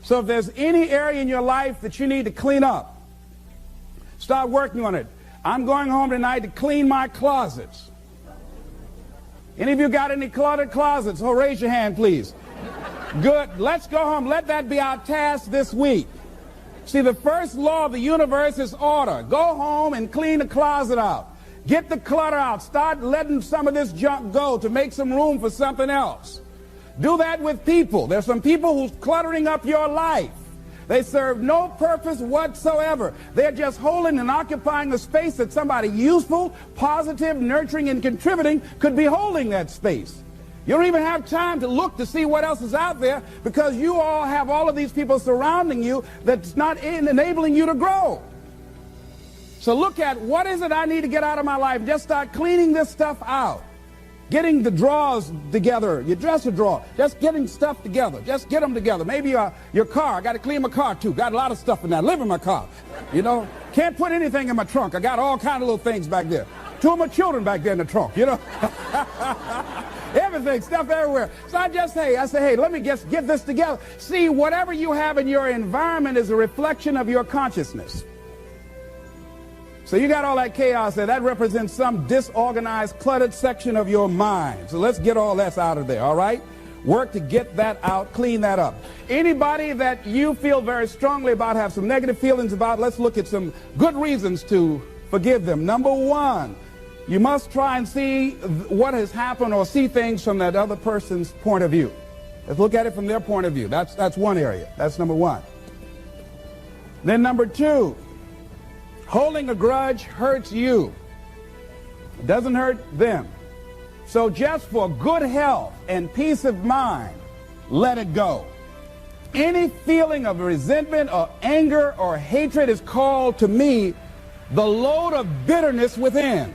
So if there's any area in your life that you need to clean up, start working on it. I'm going home tonight to clean my closets. Any of you got any cluttered closets? Oh, raise your hand, please. Good. Let's go home. Let that be our task this week. See, the first law of the universe is order. Go home and clean the closet out. Get the clutter out. Start letting some of this junk go to make some room for something else. Do that with people. There's some people who's cluttering up your life. They serve no purpose whatsoever. They're just holding and occupying the space that somebody useful, positive, nurturing, and contributing could be holding that space. You don't even have time to look to see what else is out there because you all have all of these people surrounding you that's not enabling you to grow. So look at what is it I need to get out of my life. Just start cleaning this stuff out. Getting the drawers together, your dresser drawer, just getting stuff together. Just get them together. Maybe your car. I got to clean my car too. Got a lot of stuff in there. I live in my car. You know, can't put anything in my trunk. I got all kind of little things back there. 2 of my children back there in the trunk, you know. Everything, stuff everywhere. So I say, hey, let me just get this together. See, whatever you have in your environment is a reflection of your consciousness. So you got all that chaos there. That represents some disorganized, cluttered section of your mind. So let's get all that out of there, all right? Work to get that out, clean that up. Anybody that you feel very strongly about, have some negative feelings about, let's look at some good reasons to forgive them. Number one, you must try and see what has happened or see things from that other person's point of view. Let's look at it from their point of view. That's one area. That's number one. Then number two, holding a grudge hurts you. It doesn't hurt them. So just for good health and peace of mind, let it go. Any feeling of resentment or anger or hatred is called to me the load of bitterness within.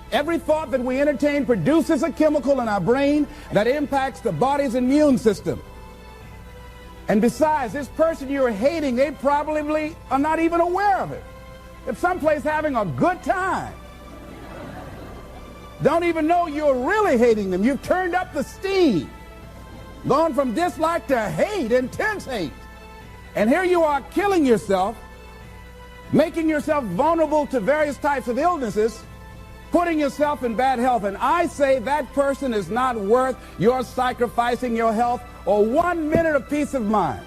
Every thought that we entertain produces a chemical in our brain that impacts the body's immune system. And besides, this person you're hating, they probably are not even aware of it. They're someplace having a good time. Don't even know you're really hating them. You've turned up the steam. Gone from dislike to hate, intense hate. And here you are killing yourself, making yourself vulnerable to various types of illnesses, putting yourself in bad health. And I say that person is not worth your sacrificing your health or 1 minute of peace of mind.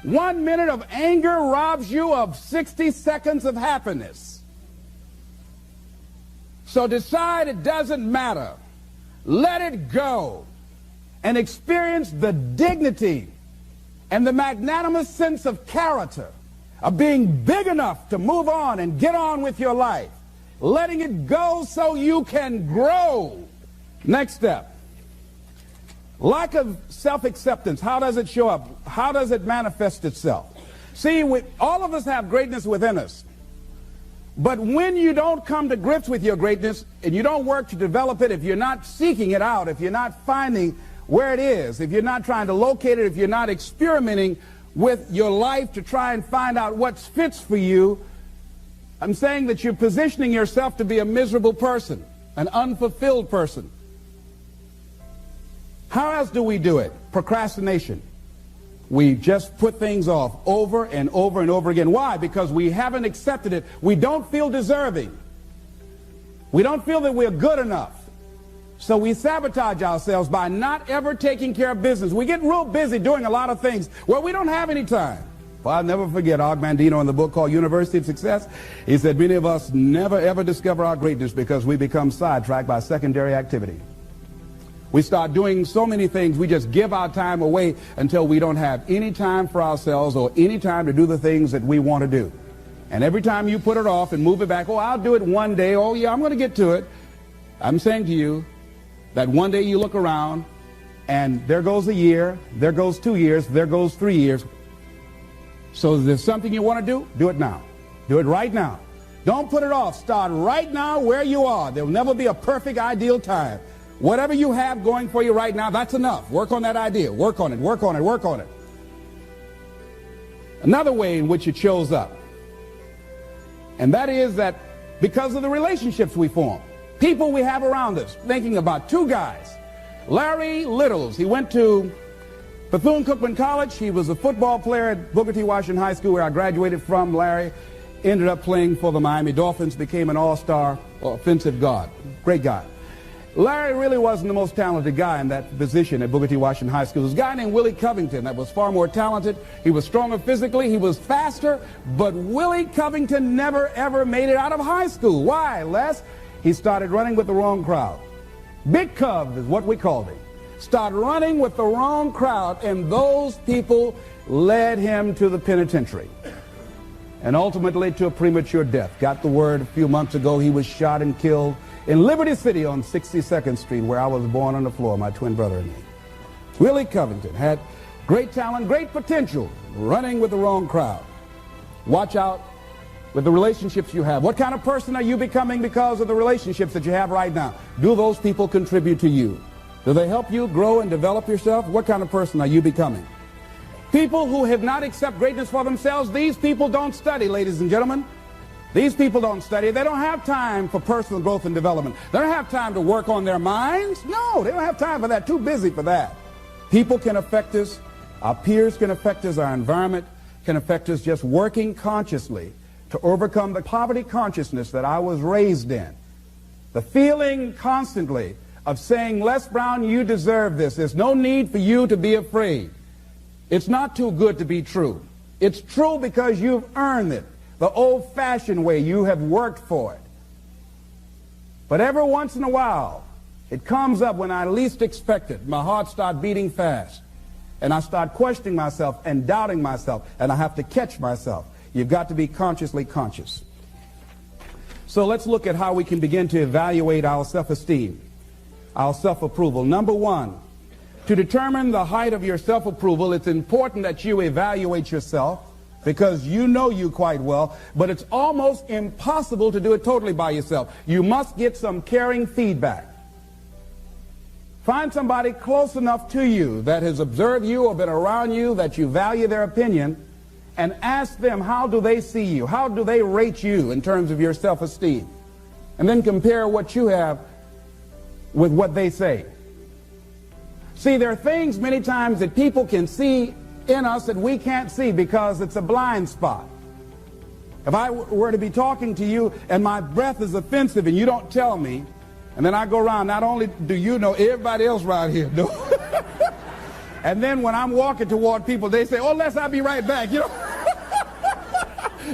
1 minute of anger robs you of 60 seconds of happiness. So decide it doesn't matter. Let it go and experience the dignity and the magnanimous sense of character of being big enough to move on and get on with your life. Letting it go so you can grow. Next step. Lack of self-acceptance. How does it show up? How does it manifest itself? See, all of us have greatness within us. But when you don't come to grips with your greatness and you don't work to develop it, if you're not seeking it out, if you're not finding where it is, if you're not trying to locate it, if you're not experimenting with your life to try and find out what fits for you, I'm saying that you're positioning yourself to be a miserable person, an unfulfilled person. How else do we do it? Procrastination. We just put things off over and over and over again. Why? Because we haven't accepted it. We don't feel deserving. We don't feel that we're good enough. So we sabotage ourselves by not ever taking care of business. We get real busy doing a lot of things where we don't have any time. Well, I'll never forget Og Mandino in the book called University of Success. He said many of us never ever discover our greatness because we become sidetracked by secondary activity. We start doing so many things, we just give our time away until we don't have any time for ourselves or any time to do the things that we want to do. And every time you put it off and move it back, oh, I'll do it one day, oh yeah, I'm going to get to it. I'm saying to you that one day you look around and there goes a year, there goes 2 years, there goes 3 years. So if there's something you want to do it now. Do it right now. Don't put it off. Start right now where you are. There will never be a perfect, ideal time. Whatever you have going for you right now, that's enough. Work on that idea. Work on it, work on it, work on it. Another way in which it shows up, and that is that because of the relationships we form, people we have around us, thinking about two guys. Larry Littles, he went to Bethune-Cookman College, he was a football player at Booker T. Washington High School, where I graduated from. Larry ended up playing for the Miami Dolphins, became an all-star offensive guard. Great guy. Larry really wasn't the most talented guy in that position at Booker T. Washington High School. There was a guy named Willie Covington that was far more talented. He was stronger physically. He was faster. But Willie Covington never, ever made it out of high school. Why, Les? He started running with the wrong crowd. Big Cub is what we called him. Started running with the wrong crowd, and those people led him to the penitentiary. And ultimately to a premature death. Got the word a few months ago he was shot and killed in Liberty City on 62nd Street, where I was born on the floor, my twin brother and me. Willie Covington had great talent, great potential, running with the wrong crowd. Watch out with the relationships you have. What kind of person are you becoming because of the relationships that you have right now? Do those people contribute to you? Do they help you grow and develop yourself? What kind of person are you becoming? People who have not accepted greatness for themselves, these people don't study, ladies and gentlemen. These people don't study. They don't have time for personal growth and development. They don't have time to work on their minds. No, they don't have time for that. Too busy for that. People can affect us. Our peers can affect us. Our environment can affect us. Just working consciously to overcome the poverty consciousness that I was raised in. The feeling constantly of saying, Les Brown, you deserve this. There's no need for you to be afraid. It's not too good to be true. It's true because you've earned it. The old-fashioned way, you have worked for it. But every once in a while, it comes up when I least expect it. My heart starts beating fast. And I start questioning myself and doubting myself. And I have to catch myself. You've got to be consciously conscious. So let's look at how we can begin to evaluate our self-esteem, our self-approval. Number one, to determine the height of your self-approval, it's important that you evaluate yourself, because you know you quite well, but it's almost impossible to do it totally by yourself. You must get some caring feedback. Find somebody close enough to you that has observed you or been around you that you value their opinion, and ask them, how do they see you? How do they rate you in terms of your self-esteem? And then compare what you have with what they say. See, there are things many times that people can see in us that we can't see because it's a blind spot. If I were to be talking to you and my breath is offensive and you don't tell me, and then I go around, not only do you know, everybody else around here know. And then when I'm walking toward people, they say, oh, Les, I'll be right back, you know.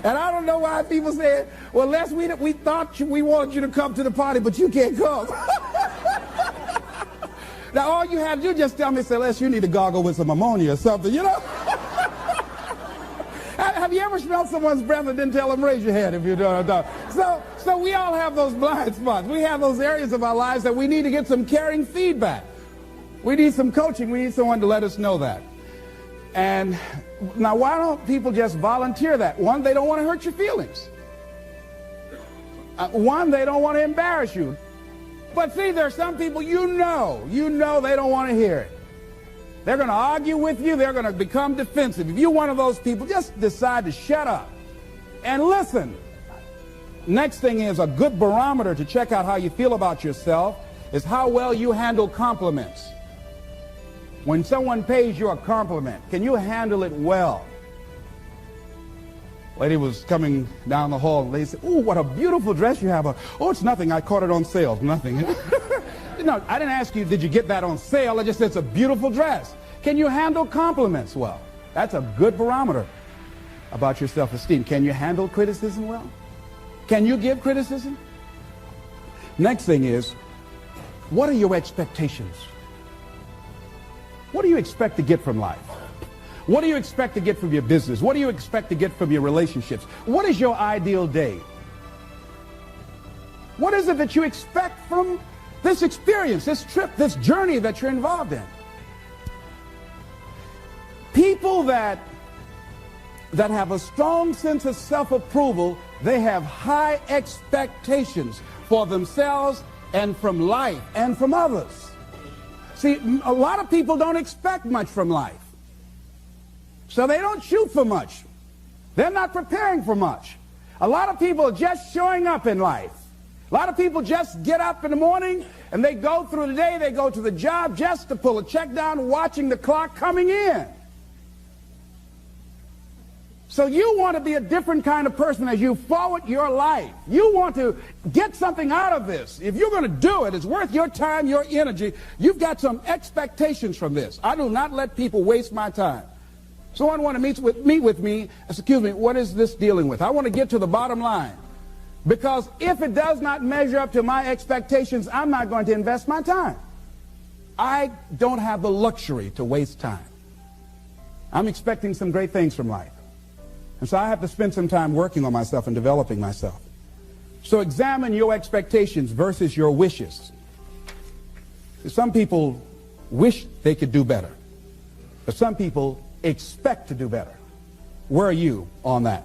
And I don't know why people say, well, Les, we thought we wanted you to come to the party, but you can't come. Now, all you have to do is just tell me, say, Les, you need to gargle with some ammonia or something, you know? Have you ever smelled someone's breath and didn't tell them, raise your hand if you don't know? So we all have those blind spots. We have those areas of our lives that we need to get some caring feedback. We need some coaching. We need someone to let us know that. And now, why don't people just volunteer that? One, they don't want to hurt your feelings. One, they don't want to embarrass you. But see, there are some people you know they don't want to hear it. They're going to argue with you. They're going to become defensive. If you're one of those people, just decide to shut up and listen. Next thing is, a good barometer to check out how you feel about yourself is how well you handle compliments. When someone pays you a compliment, can you handle it well? Lady was coming down the hall, and they said, "Oh, what a beautiful dress you have on." "Oh, it's nothing. I caught it on sale." Nothing. No, I didn't ask you, did you get that on sale? I just said, it's a beautiful dress. Can you handle compliments well? That's a good barometer about your self-esteem. Can you handle criticism well? Can you give criticism? Next thing is, what are your expectations? What do you expect to get from life? What do you expect to get from your business? What do you expect to get from your relationships? What is your ideal day? What is it that you expect from this experience, this trip, this journey that you're involved in? People that have a strong sense of self-approval, they have high expectations for themselves and from life and from others. See, a lot of people don't expect much from life. So they don't shoot for much. They're not preparing for much. A lot of people are just showing up in life. A lot of people just get up in the morning And they go through the day, they go to the job just to pull a check down, watching the clock coming in. So you want to be a different kind of person as you forward your life. You want to get something out of this. If you're going to do it, it's worth your time, your energy. You've got some expectations from this. I do not let people waste my time. Someone want to meet with me, excuse me, what is this dealing with? I want to get to the bottom line. Because if it does not measure up to my expectations, I'm not going to invest my time. I don't have the luxury to waste time. I'm expecting some great things from life. And so I have to spend some time working on myself and developing myself. So examine your expectations versus your wishes. Some people wish they could do better, but some people expect to do better. Where are you on that?